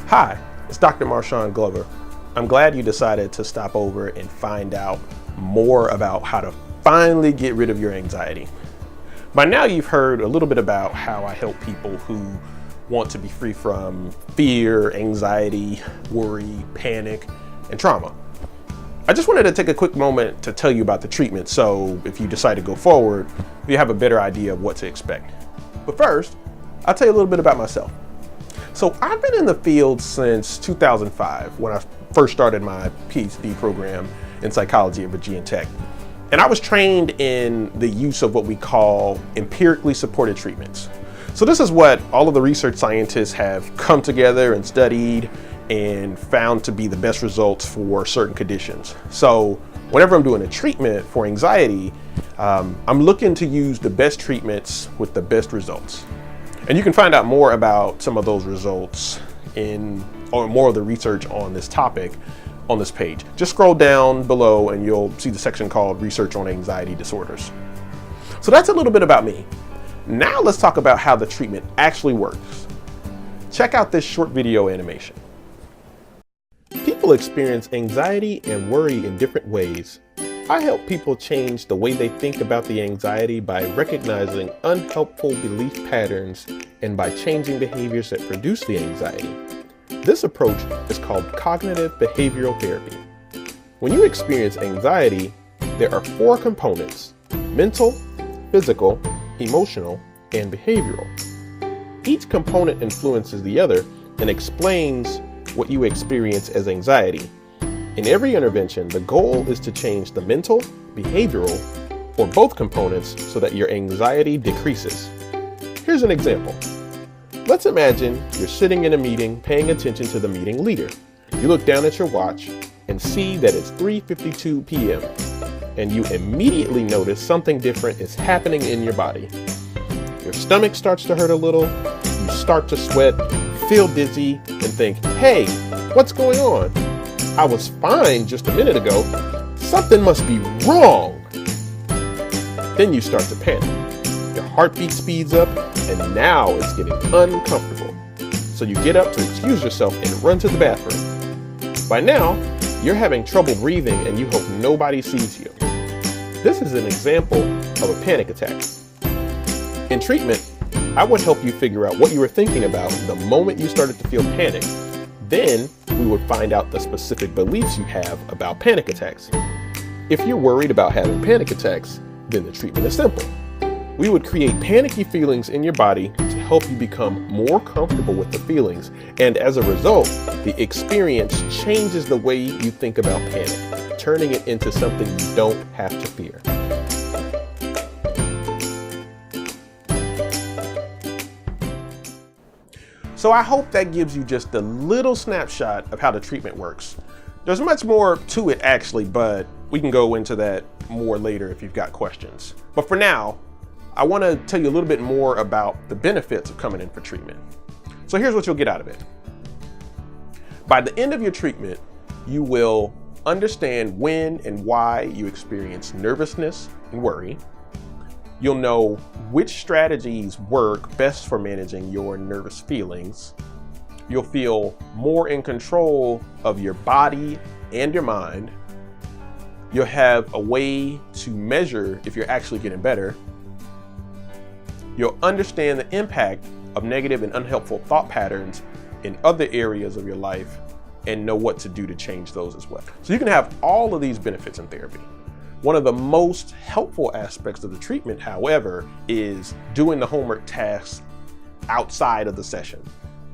Hi, it's Dr. Marshaun Glover. I'm glad you decided to stop over and find out more about how to finally get rid of your anxiety. By now you've heard a little bit about how I help people who want to be free from fear, anxiety, worry, panic, and trauma. I just wanted to take a quick moment to tell you about the treatment, so if you decide to go forward, you have a better idea of what to expect. But first, I'll tell you a little bit about myself. So I've been in the field since 2005 when I first started my PhD program in psychology at Virginia Tech. And I was trained in the use of what we call empirically supported treatments. So this is what all of the research scientists have come together and studied and found to be the best results for certain conditions. So whenever I'm doing a treatment for anxiety, I'm looking to use the best treatments with the best results. And you can find out more about some of those results or more of the research on this topic on this page. Just scroll down below and you'll see the section called Research on Anxiety Disorders. So that's a little bit about me. Now let's talk about how the treatment actually works. Check out this short video animation. People experience anxiety and worry in different ways. I help people change the way they think about the anxiety by recognizing unhelpful belief patterns and by changing behaviors that produce the anxiety. This approach is called cognitive behavioral therapy. When you experience anxiety, there are 4 components: mental, physical, emotional, and behavioral. Each component influences the other and explains what you experience as anxiety. In every intervention, the goal is to change the mental, behavioral, or both components so that your anxiety decreases. Here's an example. Let's imagine you're sitting in a meeting paying attention to the meeting leader. You look down at your watch and see that it's 3:52 p.m. and you immediately notice something different is happening in your body. Your stomach starts to hurt a little, you start to sweat, feel dizzy, and think, hey, what's going on? I was fine just a minute ago. Something must be wrong. Then you start to panic. Your heartbeat speeds up, and now it's getting uncomfortable. So you get up to excuse yourself and run to the bathroom. By now, you're having trouble breathing and you hope nobody sees you. This is an example of a panic attack. In treatment, I would help you figure out what you were thinking about the moment you started to feel panic. Then we would find out the specific beliefs you have about panic attacks. If you're worried about having panic attacks, then the treatment is simple. We would create panicky feelings in your body to help you become more comfortable with the feelings, and as a result, the experience changes the way you think about panic, turning it into something you don't have to fear. So I hope that gives you just a little snapshot of how the treatment works. There's much more to it actually, but we can go into that more later if you've got questions. But for now, I want to tell you a little bit more about the benefits of coming in for treatment. So here's what you'll get out of it. By the end of your treatment, you will understand when and why you experience nervousness and worry. You'll know which strategies work best for managing your nervous feelings. You'll feel more in control of your body and your mind. You'll have a way to measure if you're actually getting better. You'll understand the impact of negative and unhelpful thought patterns in other areas of your life and know what to do to change those as well. So you can have all of these benefits in therapy. One of the most helpful aspects of the treatment, however, is doing the homework tasks outside of the session.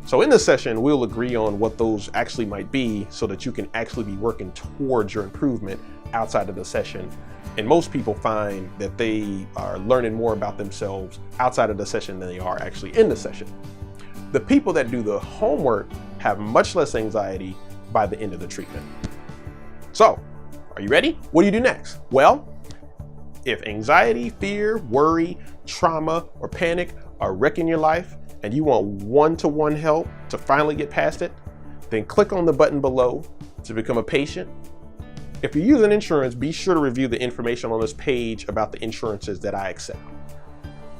So in the session, we'll agree on what those actually might be so that you can actually be working towards your improvement outside of the session. And most people find that they are learning more about themselves outside of the session than they are actually in the session. The people that do the homework have much less anxiety by the end of the treatment. So, are you ready? What do you do next? Well, if anxiety, fear, worry, trauma, or panic are wrecking your life and you want one-to-one help to finally get past it, then click on the button below to become a patient. If you're using insurance, be sure to review the information on this page about the insurances that I accept.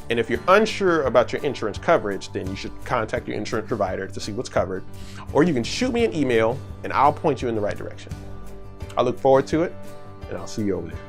And if you're unsure about your insurance coverage, then you should contact your insurance provider to see what's covered. Or you can shoot me an email and I'll point you in the right direction. I look forward to it, and I'll see you over there.